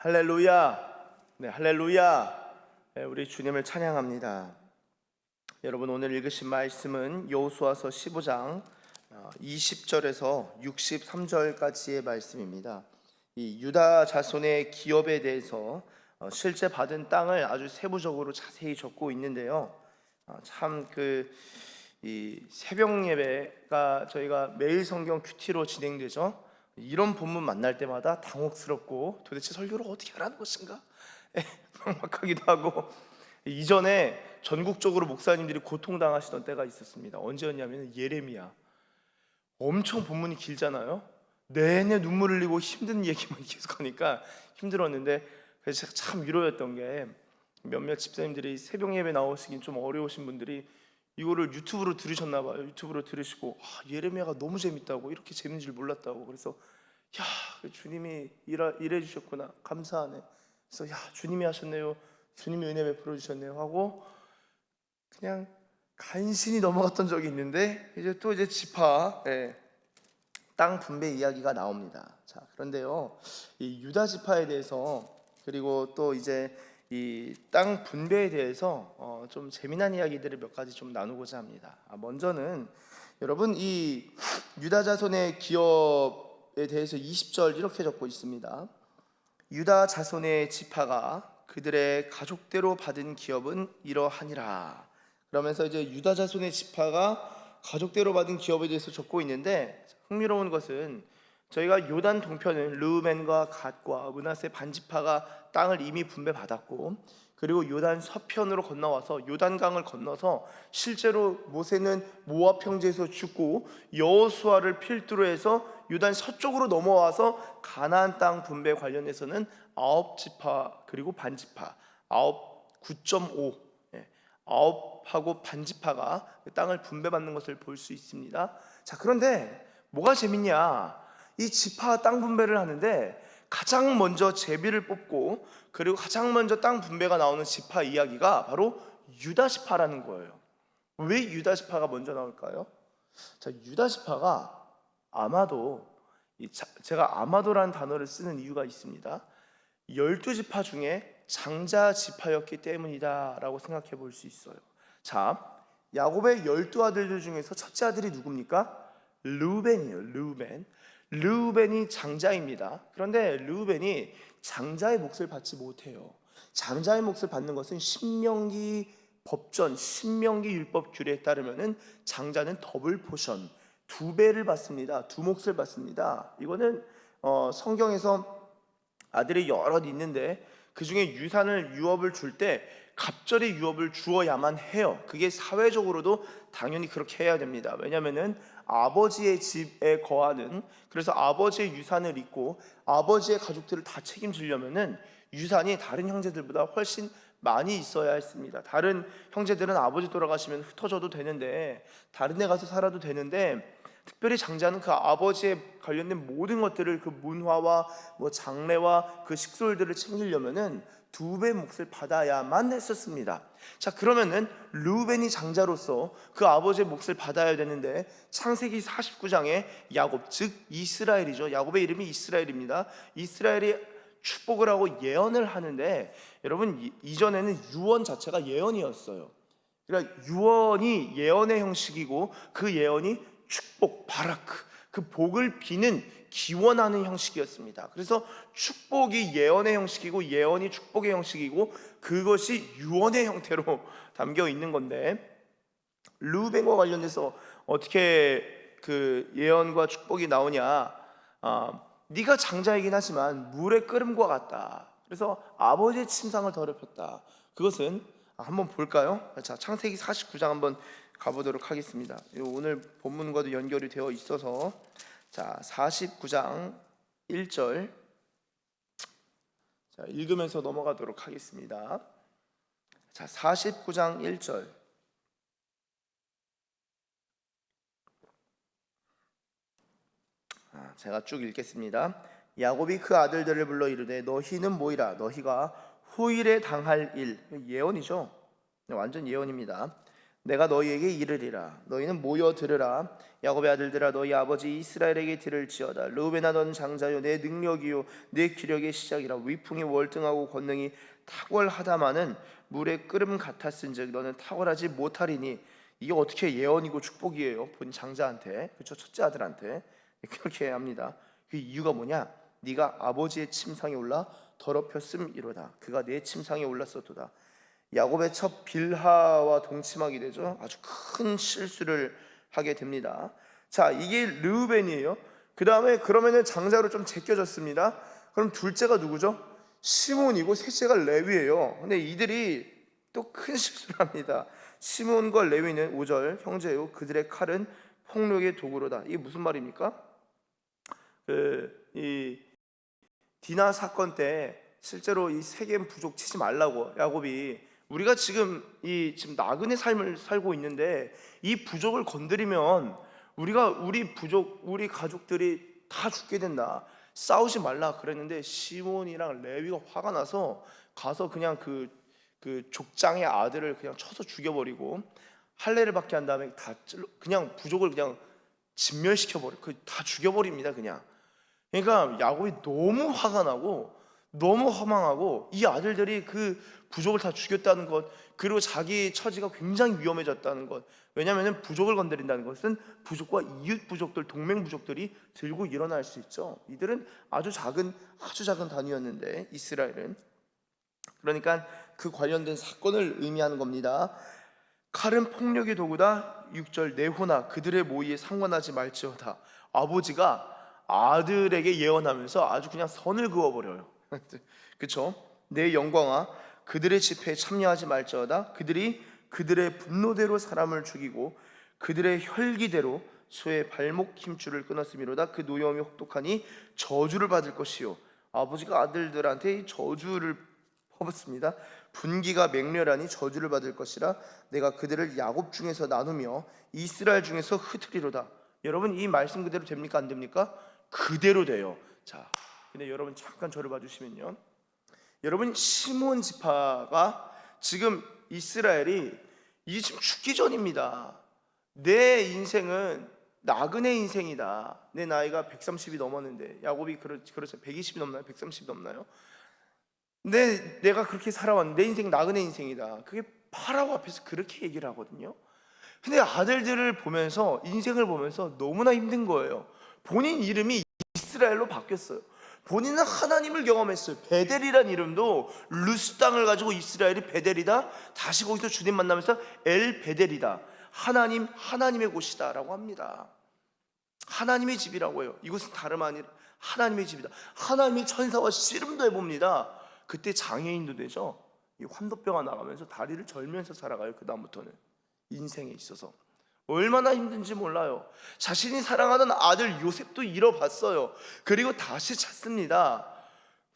할렐루야. 네, 할렐루야. 네, 우리 주님을 찬양합니다. 여러분, 오늘 읽으신 말씀은 여호수아서 15장 20절에서 63절까지의 말씀입니다. 이 유다 자손의 기업에 대해서 실제 받은 땅을 아주 세부적으로 자세히 적고 있는데요. 참 이 새벽 예배가 저희가 매일 성경 큐티로 진행되죠. 이런 본문 만날 때마다 당혹스럽고 도대체 설교를 어떻게 하라는 것인가 막막하기도 하고, 이전에 전국적으로 목사님들이 고통당하시던 때가 있었습니다. 언제였냐면 예레미야. 엄청 본문이 길잖아요. 내내 눈물 흘리고 힘든 얘기만 계속하니까 힘들었는데, 그래서 제가 참 위로였던 게, 몇몇 집사님들이 새벽 예배 나오시긴 좀 어려우신 분들이 이거를 유튜브로 들으셨나 봐요. 유튜브로 들으시고 예레미야가 너무 재밌다고, 이렇게 재밌는 줄 몰랐다고. 그래서 야, 주님이 일해 주셨구나, 감사하네. 그래서 야, 주님이 하셨네요, 주님이 은혜 베풀어 주셨네요 하고 그냥 간신히 넘어갔던 적이 있는데, 이제 지파 땅 분배 이야기가 나옵니다. 자, 그런데요, 이 유다 지파에 대해서, 그리고 또 이제 이 땅 분배에 대해서 좀 재미난 이야기들을 몇 가지 좀 나누고자 합니다. 먼저는 여러분, 이 유다 자손의 기업에 대해서 20절 이렇게 적고 있습니다. 유다 자손의 지파가 그들의 가족대로 받은 기업은 이러하니라. 그러면서 이제 유다 자손의 지파가 가족대로 받은 기업에 대해서 적고 있는데, 흥미로운 것은 저희가 요단 동편은 르우벤과 갓과 므낫세 반지파가 땅을 이미 분배받았고, 그리고 요단 서편으로 건너와서 요단강을 건너서 실제로 모세는 모압 평지에서 죽고 여호수아를 필두로 해서 요단 서쪽으로 넘어와서 가나안 땅 분배 관련해서는 9지파 그리고 반지파 9.5 9하고 반지파가 땅을 분배받는 것을 볼 수 있습니다. 자, 그런데 뭐가 재밌냐? 이 지파 땅 분배를 하는데 가장 먼저 제비를 뽑고, 그리고 가장 먼저 땅 분배가 나오는 지파 이야기가 바로 유다 지파라는 거예요. 왜 유다 지파가 먼저 나올까요? 자, 유다 지파가 아마도, 제가 아마도라는 단어를 쓰는 이유가 있습니다. 12지파 중에 장자 지파였기 때문이다 라고 생각해 볼 수 있어요. 자, 야곱의 12아들들 중에서 첫째 아들이 누굽니까? 르우벤이에요. 르우벤이 장자입니다. 그런데 르우벤이 장자의 몫을 받지 못해요. 장자의 몫을 받는 것은 신명기 법전, 신명기 율법 규례에 따르면은 장자는 더블 포션, 2배를 받습니다. 두 몫을 받습니다. 이거는 성경에서 아들이 여럿 있는데 그 중에 유업을 줄 때 갑절의 유업을 주어야만 해요. 그게 사회적으로도 당연히 그렇게 해야 됩니다. 왜냐하면은 아버지의 집에 거하는, 그래서 아버지의 유산을 잇고 아버지의 가족들을 다 책임지려면은 유산이 다른 형제들보다 훨씬 많이 있어야 했습니다. 다른 형제들은 아버지 돌아가시면 흩어져도 되는데, 다른 데 가서 살아도 되는데, 특별히 장자는 그 아버지에 관련된 모든 것들을, 그 문화와 장례와 그 식솔들을 챙기려면은 2배 몫을 받아야만 했었습니다. 자, 그러면은 르우벤이 장자로서 그 아버지의 몫을 받아야 되는데, 창세기 49장에 야곱, 즉 이스라엘이죠. 야곱의 이름이 이스라엘입니다. 이스라엘이 축복을 하고 예언을 하는데, 여러분, 이전에는 유언 자체가 예언이었어요. 그러니까 유언이 예언의 형식이고, 그 예언이 축복, 바라크, 그 복을 비는, 기원하는 형식이었습니다. 그래서 축복이 예언의 형식이고 예언이 축복의 형식이고, 그것이 유언의 형태로 담겨 있는 건데, 르우벤과 관련해서 어떻게 그 예언과 축복이 나오냐? 네가 장자이긴 하지만 물의 끓음과 같다. 그래서 아버지의 침상을 더럽혔다. 그것은 한번 볼까요? 자, 창세기 49장 한번 가보도록 하겠습니다. 오늘 본문과도 연결이 되어 있어서, 자, 49장 1절 자, 읽으면서 넘어가도록 하겠습니다. 자, 49장 1절. 제가 쭉 읽겠습니다. 야곱이 그 아들들을 불러 이르되 너희는 모이라. 너희가 후일에 당할 일, 예언이죠. 완전 예언입니다. 내가 너희에게 이르리라. 너희는 모여 들으라. 야곱의 아들들아, 너희 아버지 이스라엘에게 들을지어다. 르우벤아, 너는 장자요 내 능력이요 내 기력의 시작이라. 위풍이 월등하고 권능이 탁월하다마는 물의 끓음 같았은즉 너는 탁월하지 못하리니. 이게 어떻게 예언이고 축복이에요? 본 장자한테, 그렇죠? 첫째 아들한테 그렇게 합니다. 그 이유가 뭐냐? 네가 아버지의 침상에 올라 더럽혔음이로다. 그가 내 침상에 올랐었도다. 야곱의 첫 빌하와 동침하게 되죠. 아주 큰 실수를 하게 됩니다. 자, 이게 르우벤이에요. 그 다음에 그러면은 장자로 좀 제껴졌습니다. 그럼 둘째가 누구죠? 시몬이고 셋째가 레위예요. 근데 이들이 또 큰 실수를 합니다. 시몬과 레위는 5절 형제요 그들의 칼은 폭력의 도구로다. 이게 무슨 말입니까? 이 디나 사건 때 실제로 이 세겜 부족 치지 말라고 야곱이, 우리가 지금 나그네 삶을 살고 있는데 이 부족을 건드리면 우리 부족, 우리 가족들이 다 죽게 된다. 싸우지 말라 그랬는데 시몬이랑 레위가 화가 나서 가서 그냥 그 족장의 아들을 그냥 쳐서 죽여버리고 할례를 받게 한 다음에 그냥 부족을 그냥 진멸시켜 버려. 다 죽여버립니다 그냥. 그러니까 야곱이 너무 화가 나고 너무 허망하고 이 아들들이 그 부족을 다 죽였다는 것, 그리고 자기 처지가 굉장히 위험해졌다는 것. 왜냐하면 부족을 건드린다는 것은 부족과 이웃 부족들, 동맹 부족들이 들고 일어날 수 있죠. 이들은 아주 작은 단위였는데 이스라엘은. 그러니까 그 관련된 사건을 의미하는 겁니다. 칼은 폭력의 도구다. 6절 내호나 그들의 모의에 상관하지 말지어다. 아버지가 아들에게 예언하면서 아주 그냥 선을 그어버려요. 그렇죠? 내 영광아 그들의 집회에 참여하지 말지어다. 그들이 그들의 분노대로 사람을 죽이고 그들의 혈기대로 소의 발목 힘줄을 끊었음이로다. 그 노여움이 혹독하니 저주를 받을 것이요. 아버지가 아들들한테 저주를 퍼붓습니다. 분기가 맹렬하니 저주를 받을 것이라. 내가 그들을 야곱 중에서 나누며 이스라엘 중에서 흩으리로다. 여러분 이 말씀 그대로 됩니까 안 됩니까? 그대로 돼요. 자, 근데 여러분 잠깐 저를 봐주시면요, 여러분 시몬 지파가 지금 이스라엘이 이게 지금 죽기 전입니다. 내 인생은 나그네 인생이다. 내 나이가 130이 넘었는데, 야곱이 그렇죠 120이 넘나요? 130이 넘나요? 내가 그렇게 살아왔는데 내 인생 나그네 인생이다. 그게 파라오 앞에서 그렇게 얘기를 하거든요. 근데 아들들을 보면서, 인생을 보면서 너무나 힘든 거예요. 본인 이름이 이스라엘로 바뀌었어요. 본인은 하나님을 경험했어요. 베델이란 이름도 루스 땅을 가지고 이스라엘이 베델이다. 다시 거기서 주님 만나면서 엘 베델이다. 하나님의 곳이다 라고 합니다. 하나님의 집이라고 해요. 이곳은 다름 아니라 하나님의 집이다. 하나님의 천사와 씨름도 해봅니다. 그때 장애인도 되죠. 이 환도뼈가 나가면서 다리를 절면서 살아가요. 그 다음부터는 인생에 있어서 얼마나 힘든지 몰라요. 자신이 사랑하던 아들 요셉도 잃어봤어요. 그리고 다시 찾습니다.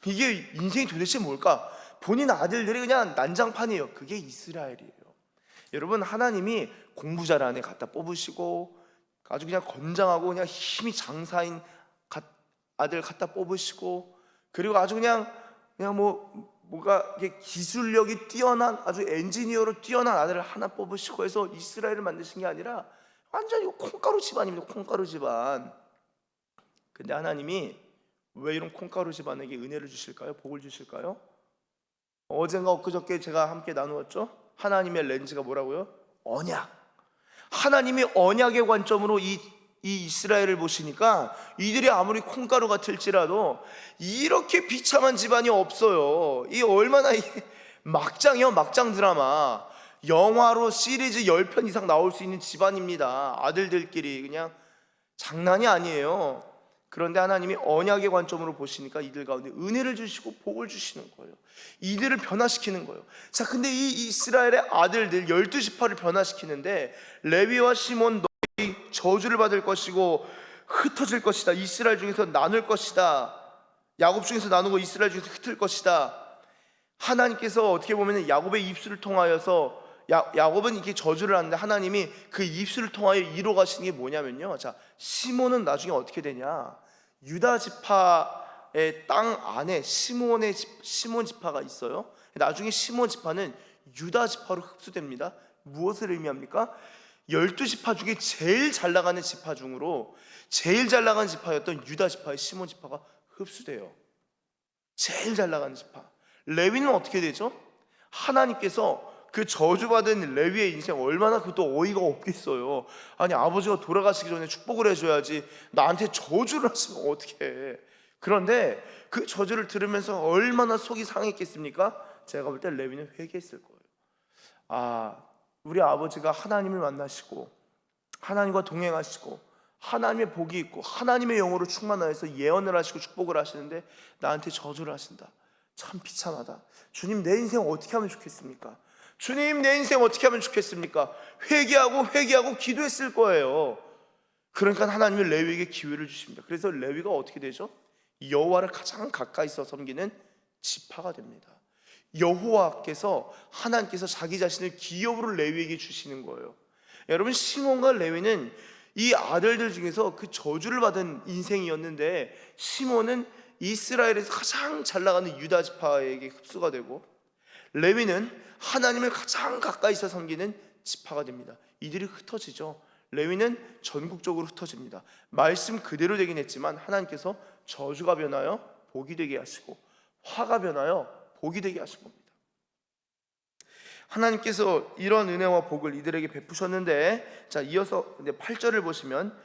이게 인생이 도대체 뭘까? 본인 아들들이 그냥 난장판이에요. 그게 이스라엘이에요. 여러분 하나님이 공부 잘하는 애 갖다 뽑으시고 아주 그냥 건장하고 그냥 힘이 장사인 아들 갖다 뽑으시고, 그리고 아주 그냥 뭐가 기술력이 뛰어난 아주 엔지니어로 뛰어난 아들을 하나 뽑으시고 해서 이스라엘을 만드신 게 아니라 완전히 콩가루 집안입니다. 콩가루 집안. 근데 하나님이 왜 이런 콩가루 집안에게 은혜를 주실까요? 복을 주실까요? 어젠가 엊그저께 제가 함께 나누었죠. 하나님의 렌즈가 뭐라고요? 언약. 하나님이 언약의 관점으로 이 이스라엘을 보시니까 이들이 아무리 콩가루 같을지라도 이렇게 비참한 집안이 없어요. 이 얼마나 막장이요, 막장 드라마. 영화로 시리즈 10편 이상 나올 수 있는 집안입니다. 아들들끼리 그냥 장난이 아니에요. 그런데 하나님이 언약의 관점으로 보시니까 이들 가운데 은혜를 주시고 복을 주시는 거예요. 이들을 변화시키는 거예요. 자, 근데 이 이스라엘의 아들들 12지파를 변화시키는데 레위와 시몬 너희 저주를 받을 것이고 흩어질 것이다. 이스라엘 중에서 나눌 것이다. 야곱 중에서 나누고 이스라엘 중에서 흩을 것이다. 하나님께서 어떻게 보면 야곱의 입술을 통하여서 야곱은 이렇게 저주를 하는데 하나님이 그 입술을 통하여 이루어 가시는 게 뭐냐면요, 자, 시몬은 나중에 어떻게 되냐, 유다 지파의 땅 안에 시몬 지파가 있어요. 나중에 시몬 지파는 유다 지파로 흡수됩니다. 무엇을 의미합니까? 12지파 중에 제일 잘 나가는 지파 중으로 제일 잘 나가는 지파였던 유다 지파의 시몬 지파가 흡수돼요. 제일 잘 나가는 지파. 레위는 어떻게 되죠? 하나님께서 그 저주받은 레위의 인생 얼마나 그것도 어이가 없겠어요. 아니, 아버지가 돌아가시기 전에 축복을 해줘야지 나한테 저주를 하시면 어떡해. 그런데 그 저주를 들으면서 얼마나 속이 상했겠습니까? 제가 볼 때 레위는 회개했을 거예요. 아, 우리 아버지가 하나님을 만나시고 하나님과 동행하시고 하나님의 복이 있고 하나님의 영으로 충만하여서 예언을 하시고 축복을 하시는데 나한테 저주를 하신다. 참 비참하다. 주님, 내 인생 어떻게 하면 좋겠습니까? 주님, 내 인생 어떻게 하면 좋겠습니까? 회개하고 기도했을 거예요. 그러니까 하나님이 레위에게 기회를 주십니다. 그래서 레위가 어떻게 되죠? 여호와를 가장 가까이서 섬기는 지파가 됩니다. 여호와께서, 하나님께서 자기 자신을 기업으로 레위에게 주시는 거예요. 여러분, 시몬과 레위는 이 아들들 중에서 그 저주를 받은 인생이었는데, 시몬은 이스라엘에서 가장 잘 나가는 유다 지파에게 흡수가 되고, 레위는 하나님을 가장 가까이서 섬기는 지파가 됩니다. 이들이 흩어지죠. 레위는 전국적으로 흩어집니다. 말씀 그대로 되긴 했지만 하나님께서 저주가 변하여 복이 되게 하시고 화가 변하여 복이 되게 하신 겁니다. 하나님께서 이런 은혜와 복을 이들에게 베푸셨는데, 자, 이어서 8절을 보시면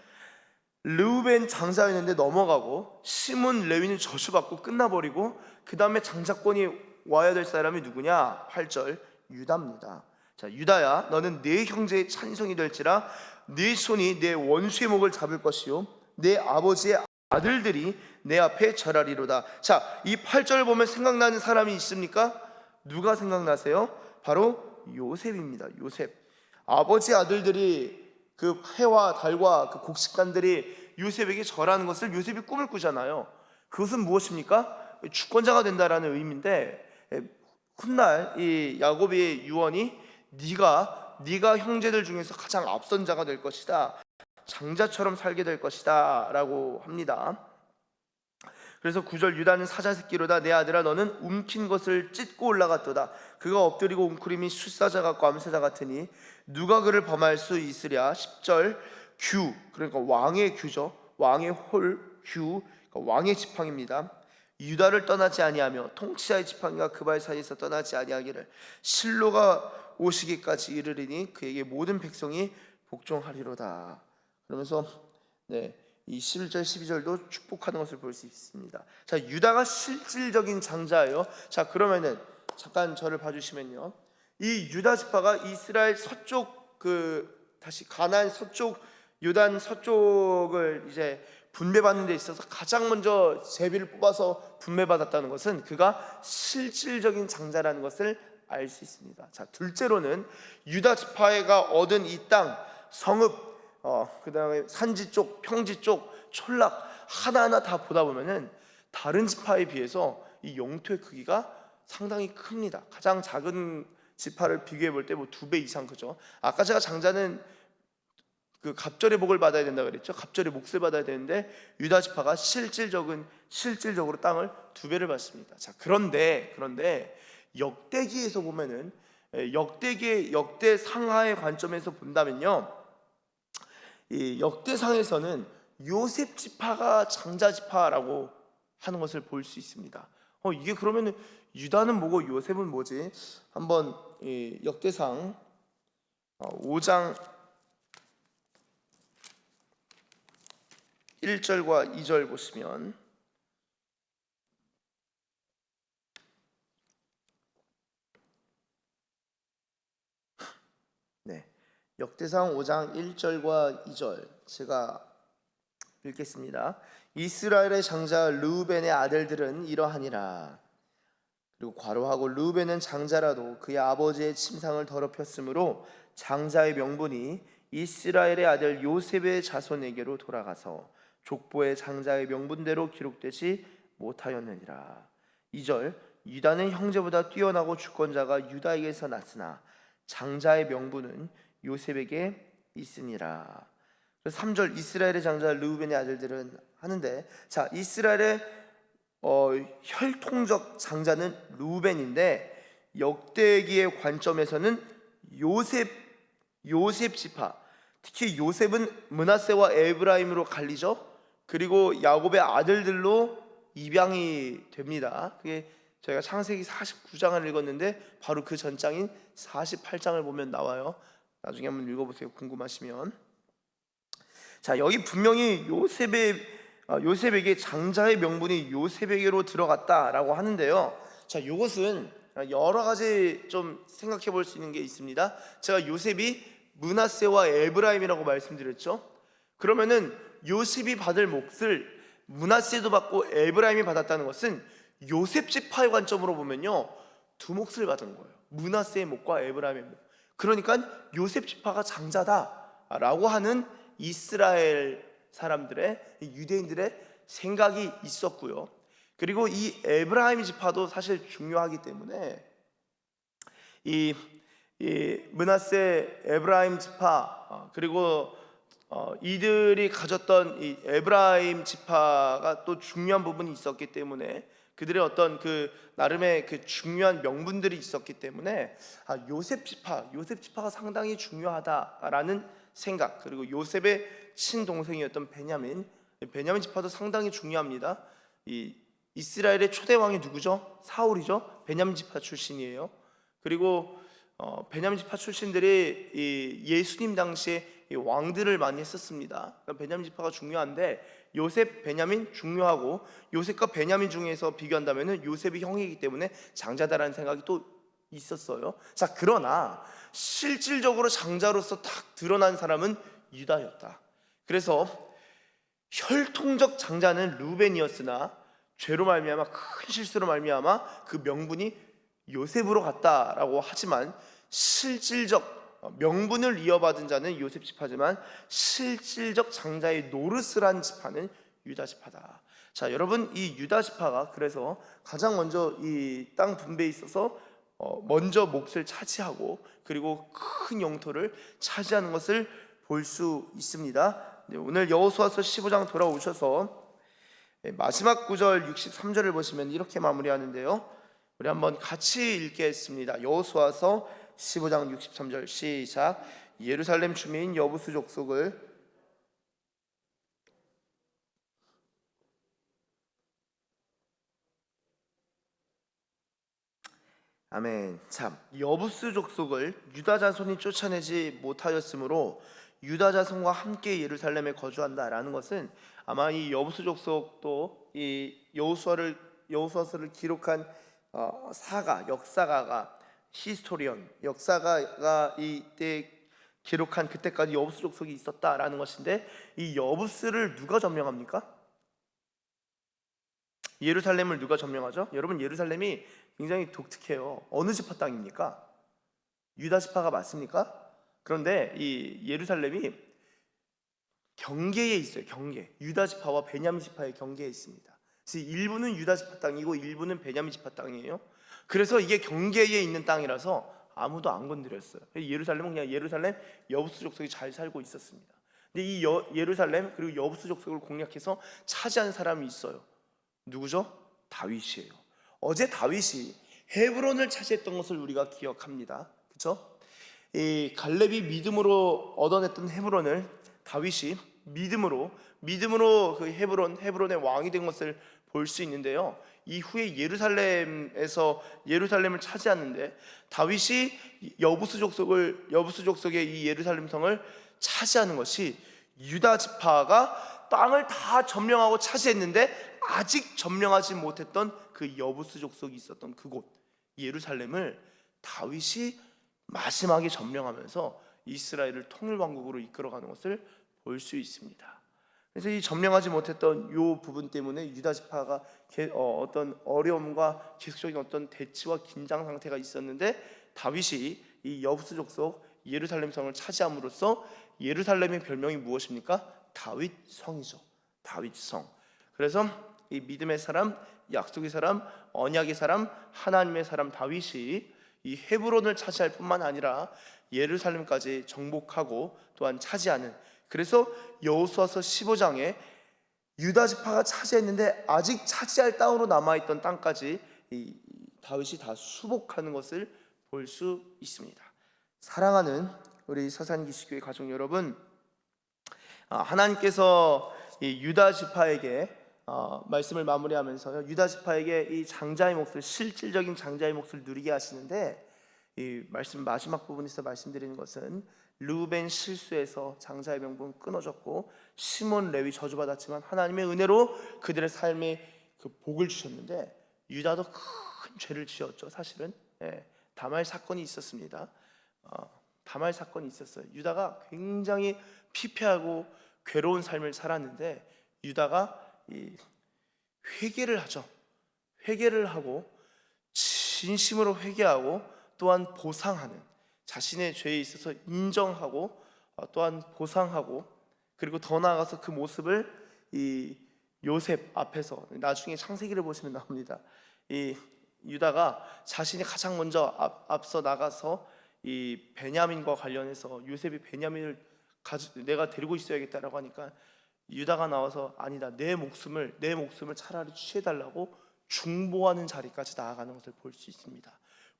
르우벤 장자였는데 넘어가고 시몬 레위는 저주받고 끝나버리고 그 다음에 장자권이 와야 될 사람이 누구냐? 8절 유다입니다. 자, 유다야, 너는 네 형제의 찬송이 될지라 네 손이 내 원수의 목을 잡을 것이요 내 아버지의 아들들이 내 앞에 절하리로다. 자, 이 8절을 보면 생각나는 사람이 있습니까? 누가 생각나세요? 바로 요셉입니다. 요셉. 아버지 아들들이 그 해와 달과 그 곡식단들이 요셉에게 절하는 것을 요셉이 꿈을 꾸잖아요. 그것은 무엇입니까? 주권자가 된다라는 의미인데, 훗날 이 야곱의 유언이 네가 형제들 중에서 가장 앞선 자가 될 것이다, 장자처럼 살게 될 것이다 라고 합니다. 그래서 9절 유다는 사자 새끼로다. 내 아들아, 너는 움킨 것을 찢고 올라갔도다. 그가 엎드리고 웅크림이 숫사자 같고 암사자 같으니 누가 그를 범할 수 있으랴. 10절 규, 그러니까 왕의 규죠. 왕의 홀, 규, 그러니까 왕의 지팡입니다. 유다를 떠나지 아니하며 통치자의 지팡이가 그 발 사이에서 떠나지 아니하기를 실로가 오시기까지 이르리니 그에게 모든 백성이 복종하리로다. 그러면서 이 11절 12절도 축복하는 것을 볼 수 있습니다. 자, 유다가 실질적인 장자예요. 자, 그러면은 잠깐 저를 봐주시면요, 이 유다 지파가 이스라엘 서쪽 다시 가나안 서쪽 요단 서쪽을 이제 분배받는 데 있어서 가장 먼저 제비를 뽑아서 분배받았다는 것은 그가 실질적인 장자라는 것을 알 수 있습니다. 자, 둘째로는 유다 지파가 얻은 이 땅, 성읍, 그 다음에 산지 쪽, 평지 쪽, 촌락 하나하나 다 보다 보면은 다른 지파에 비해서 이 영토의 크기가 상당히 큽니다. 가장 작은 지파를 비교해 볼 때 뭐 2배 이상 크죠. 아까 제가 장자는 그 갑절의 복을 받아야 된다 그랬죠. 갑절의 몫을 받아야 되는데 유다 지파가 실질적으로 땅을 2배를 받습니다. 자, 그런데 역대기에서 보면은 역대상하의 관점에서 본다면요, 이 역대상에서는 요셉 지파가 장자 지파라고 하는 것을 볼 수 있습니다. 이게 그러면은 유다는 뭐고 요셉은 뭐지? 한번 이 역대상 5장 1절과 2절 보시면, 역대상 5장 1절과 2절 제가 읽겠습니다. 이스라엘의 장자 르우벤의 아들들은 이러하니라. 그리고 괄호하고 르우벤은 장자라도 그의 아버지의 침상을 더럽혔으므로 장자의 명분이 이스라엘의 아들 요셉의 자손에게로 돌아가서 족보의 장자의 명분대로 기록되지 못하였느니라. 2절 유다는 형제보다 뛰어나고 주권자가 유다에게서 났으나 장자의 명분은 요셉에게 있으니라. 3절 이스라엘의 장자 르우벤의 아들들은 하는데, 자, 이스라엘의 혈통적 장자는 르우벤인데 역대기의 관점에서는 요셉 요셉 지파, 특히 요셉은 므낫세와 에브라임으로 갈리죠. 그리고 야곱의 아들들로 입양이 됩니다. 그게 저희가 창세기 49장을 읽었는데 바로 그 전장인 48장을 보면 나와요. 나중에 한번 읽어보세요, 궁금하시면. 자, 여기 분명히 요셉에게 장자의 명분이 요셉에게로 들어갔다라고 하는데요. 자, 이것은 여러 가지 좀 생각해 볼 수 있는 게 있습니다. 제가 요셉이 므낫세와 에브라임이라고 말씀드렸죠. 그러면은 요셉이 받을 몫을 므낫세도 받고 에브라임이 받았다는 것은 요셉 지파의 관점으로 보면요, 두 몫을 받은 거예요. 므낫세의 몫과 에브라임의 몫. 그러니까 요셉 지파가 장자다라고 하는 이스라엘 사람들의, 유대인들의 생각이 있었고요. 그리고 이 에브라임 지파도 사실 중요하기 때문에 이 므낫세 에브라임 지파, 그리고 이들이 가졌던 이 에브라임 지파가 또 중요한 부분이 있었기 때문에, 그들의 어떤 그 나름의 그 중요한 명분들이 있었기 때문에 요셉 지파가 상당히 중요하다라는 생각, 그리고 요셉의 친동생이었던 베냐민 지파도 상당히 중요합니다. 이 이스라엘의 초대 왕이 누구죠? 사울이죠. 베냐민 지파 출신이에요. 그리고 베냐민 지파 출신들이 이 예수님 당시에 이 왕들을 많이 했었습니다. 그러니까 베냐민 지파가 중요한데, 요셉, 베냐민 중요하고, 요셉과 베냐민 중에서 비교한다면 요셉이 형이기 때문에 장자다라는 생각이 또 있었어요. 자, 그러나 실질적으로 장자로서 딱 드러난 사람은 유다였다. 그래서 혈통적 장자는 루벤이었으나 죄로 말미암아, 큰 실수로 말미암아 그 명분이 요셉으로 갔다라고 하지만, 실질적 명분을 이어받은 자는 요셉 지파지만 실질적 장자의 노릇을 한 지파는 유다 지파다. 자, 여러분, 이 유다 지파가 그래서 가장 먼저 이 땅 분배에 있어서 먼저 몫을 차지하고, 그리고 큰 영토를 차지하는 것을 볼 수 있습니다. 오늘 여호수아서 15장 돌아오셔서 마지막 구절 63절을 보시면 이렇게 마무리하는데요. 우리 한번 같이 읽겠습니다. 여호수아서 15장 63절 시작. 예루살렘 주민 여부수 족속을 아멘. 참, 여부수 족속을 유다 자손이 쫓아내지 못하였으므로 유다 자손과 함께 예루살렘에 거주한다라는 것은, 아마 이 여부수 족속도 이 여호수아서를 기록한 역사가가 히스토리언, 역사가가 이때 기록한 그때까지 여부수 족속이 있었다라는 것인데, 이 여부스를 누가 점령합니까? 예루살렘을 누가 점령하죠? 여러분, 예루살렘이 굉장히 독특해요. 어느 지파 땅입니까? 유다 지파가 맞습니까? 그런데 이 예루살렘이 경계에 있어요. 경계. 유다 지파와 베냐민 지파의 경계에 있습니다. 그래서 일부는 유다 지파 땅이고 일부는 베냐민 지파 땅이에요. 그래서 이게 경계에 있는 땅이라서 아무도 안 건드렸어요. 예루살렘은 그냥 예루살렘 여부수 족속이 잘 살고 있었습니다. 근데 이 예루살렘 그리고 여부수 족속을 공략해서 차지한 사람이 있어요. 누구죠? 다윗이에요. 어제 다윗이 헤브론을 차지했던 것을 우리가 기억합니다. 그렇죠? 이 갈렙이 믿음으로 얻어냈던 헤브론을 다윗이 믿음으로 그 헤브론의 왕이 된 것을 볼 수 있는데요. 이후에 예루살렘을 차지하는데, 다윗이 여부수 족속의 이 예루살렘 성을 차지하는 것이, 유다 지파가 땅을 다 점령하고 차지했는데 아직 점령하지 못했던 그 여부수 족속이 있었던 그곳 예루살렘을 다윗이 마지막에 점령하면서 이스라엘을 통일왕국으로 이끌어가는 것을 볼 수 있습니다. 그래서 이 점령하지 못했던 이 부분 때문에 유다 지파가 어떤 어려움과 계속적인 어떤 대치와 긴장 상태가 있었는데, 다윗이 이 여부수 족속 예루살렘 성을 차지함으로써 예루살렘의 별명이 무엇입니까? 다윗 성이죠. 다윗 성. 그래서 이 믿음의 사람, 약속의 사람, 언약의 사람, 하나님의 사람 다윗이 이 헤브론을 차지할 뿐만 아니라 예루살렘까지 정복하고 또한 차지하는, 그래서 여호수아서 15장에 유다 지파가 차지했는데 아직 차지할 땅으로 남아있던 땅까지 이 다윗이 다 수복하는 것을 볼 수 있습니다. 사랑하는 우리 서산기시교회 가족 여러분, 하나님께서 이 유다 지파에게 말씀을 마무리하면서요, 유다 지파에게 이 장자의 몫을, 실질적인 장자의 몫을 누리게 하시는데, 이 말씀 마지막 부분에서 말씀드리는 것은 르우벤 실수에서 장자의 명분은 끊어졌고 시몬 레위 저주받았지만 하나님의 은혜로 그들의 삶에 그 복을 주셨는데, 유다도 큰 죄를 지었죠. 사실은 다말 사건이 있었습니다. 다말 사건이 있었어요. 유다가 굉장히 피폐하고 괴로운 삶을 살았는데, 유다가 회개를 하죠. 회개를 하고 진심으로 회개하고 또한 보상하는, 자신의 죄에 있어서 인정하고 또한 보상하고, 그리고 더 나아가서 그 모습을 이 요셉 앞에서, 나중에 창세기를 보시면 나옵니다. 이 유다가 자신이 가장 먼저 앞서 나가서 이 베냐민과 관련해서, 요셉이 베냐민을 내가 데리고 있어야겠다라고 하니까 유다가 나와서 아니다, 내 목숨을 차라리 취해달라고 중보하는 자리까지 나아가는 것을 볼 수 있습니다.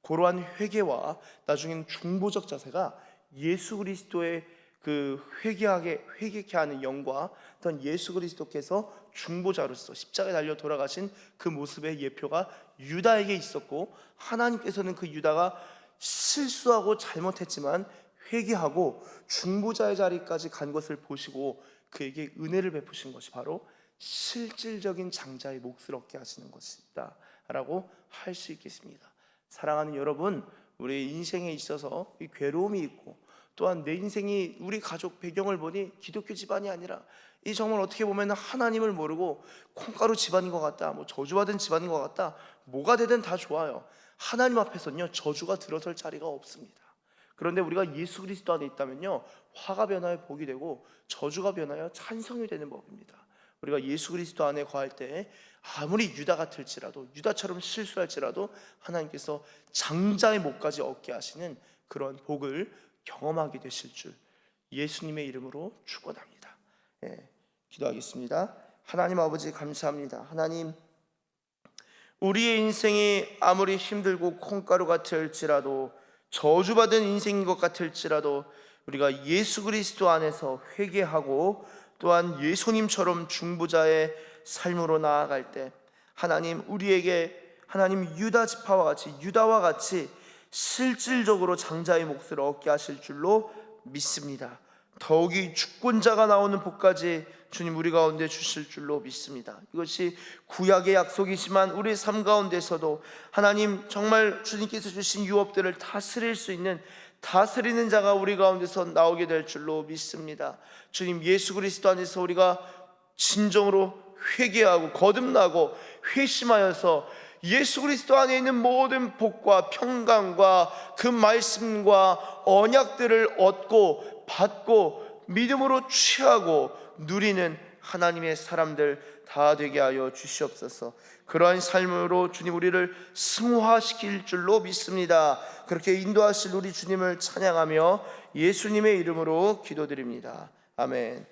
그러한 회개와 나중에는 중보적 자세가 예수 그리스도의 그 회개케 하는 영과 어떤 예수 그리스도께서 중보자로서 십자가에 달려 돌아가신 그 모습의 예표가 유다에게 있었고, 하나님께서는 그 유다가 실수하고 잘못했지만 회개하고 중보자의 자리까지 간 것을 보시고 그에게 은혜를 베푸신 것이 바로 실질적인 장자의 몫을 얻게 하시는 것이다 라고 할 수 있겠습니다. 사랑하는 여러분, 우리 인생에 있어서 이 괴로움이 있고, 또한 내 인생이, 우리 가족 배경을 보니 기독교 집안이 아니라 이 정말 어떻게 보면 하나님을 모르고 콩가루 집안인 것 같다, 저주받은 집안인 것 같다, 뭐가 되든 다 좋아요. 하나님 앞에서는요 저주가 들어설 자리가 없습니다. 그런데 우리가 예수 그리스도 안에 있다면요, 화가 변하여 복이 되고 저주가 변하여 찬송이 되는 법입니다. 우리가 예수 그리스도 안에 거할 때 아무리 유다 같을지라도, 유다처럼 실수할지라도 하나님께서 장자의 몫까지 얻게 하시는 그런 복을 경험하게 되실 줄 예수님의 이름으로 축원합니다. 기도하겠습니다. 하나님 아버지, 감사합니다. 하나님, 우리의 인생이 아무리 힘들고 콩가루 같을지라도, 저주받은 인생인 것 같을지라도 우리가 예수 그리스도 안에서 회개하고 또한 예수님처럼 중보자의 삶으로 나아갈 때, 하나님, 우리에게 하나님 유다와 같이 실질적으로 장자의 몫을 얻게 하실 줄로 믿습니다. 더욱이 주권자가 나오는 복까지 주님 우리 가운데 주실 줄로 믿습니다. 이것이 구약의 약속이지만 우리 삶 가운데서도 하나님, 정말 주님께서 주신 유업들을 다스릴 수 있는 다스리는 자가 우리 가운데서 나오게 될 줄로 믿습니다. 주님, 예수 그리스도 안에서 우리가 진정으로 회개하고 거듭나고 회심하여서 예수 그리스도 안에 있는 모든 복과 평강과 그 말씀과 언약들을 얻고 받고 믿음으로 취하고 누리는 하나님의 사람들 다 되게 하여 주시옵소서. 그러한 삶으로 주님 우리를 승화시킬 줄로 믿습니다. 그렇게 인도하실 우리 주님을 찬양하며 예수님의 이름으로 기도드립니다. 아멘.